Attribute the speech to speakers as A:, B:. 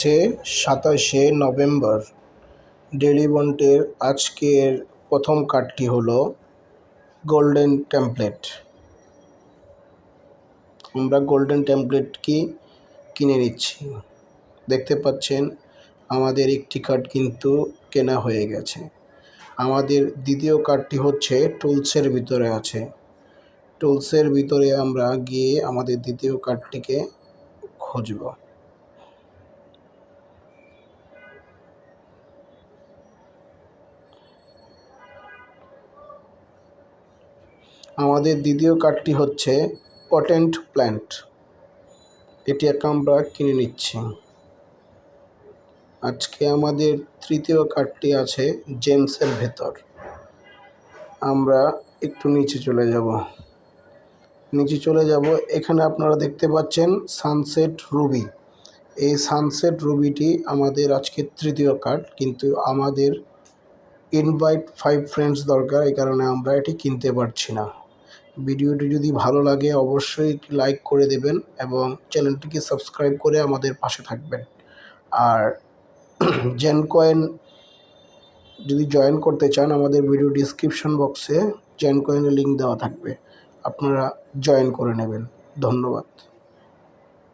A: হচ্ছে 27 November. Daily বন্ডের আজকের প্রথম কার্ডটি হলো গোল্ডেন টেমপ্লেট। আমরা গোল্ডেন টেমপ্লেট কি কিনে নিচ্ছি। দেখতে পাচ্ছেন আমাদের একটি কার্ড কিন্তু কেনা হয়ে গেছে। আমাদের দ্বিতীয় কার্ডটি হচ্ছে টুলসের ভিতরে আছে। টুলসের ভিতরে আমরা গিয়ে আমাদের দ্বিতীয় কার্ডটিকে খুঁজব। আমাদের দ্বিতীয় কার্ডটি হচ্ছে পটেন্ট প্ল্যান্ট। এটি আমরা কিনে নিচ্ছি। আজকে আমাদের তৃতীয় কার্ডটি আছে জেমসের ভেতর। আমরা একটু নিচে চলে যাব। এখানে আপনারা দেখতে পাচ্ছেন সানসেট রুবি। এই সানসেট রুবিটি আমাদের আজকের তৃতীয় কার্ড, কিন্তু আমাদের ইনভাইট 5 ফ্রেন্ডস দরকার, এই কারণে আমরা এটি কিনতে পারছি না। ভিডিওটি যদি ভালো লাগে অবশ্যই লাইক করে দেবেন এবং চ্যানেলটিকে সাবস্ক্রাইব করে আমাদের পাশে থাকবেন। আর জেন কয়েন যদি জয়েন করতে চান, আমাদের ভিডিও ডিসক্রিপশন বক্সে জেন কয়েনের লিঙ্ক দেওয়া থাকবে, আপনারা জয়েন করে নেবেন। ধন্যবাদ।